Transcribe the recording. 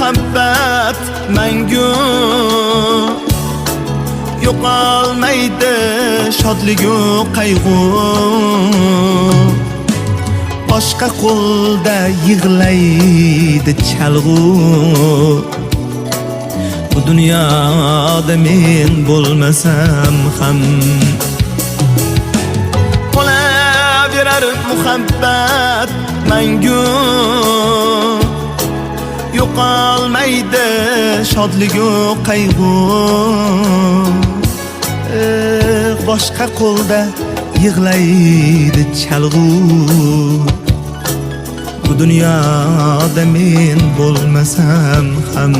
muhabbet mangu yo'qolmaydi shodligu qayg'u boshqa qo'lda yig'laydi chalg'u bu dunyoda men bo'lmasam ham qolaverar muhabbet mangu yo'qolmaydi shodligu qayg'u boshqa qo'lda yig'laydi chalg'u bu dunyoda men bo'lmasam ham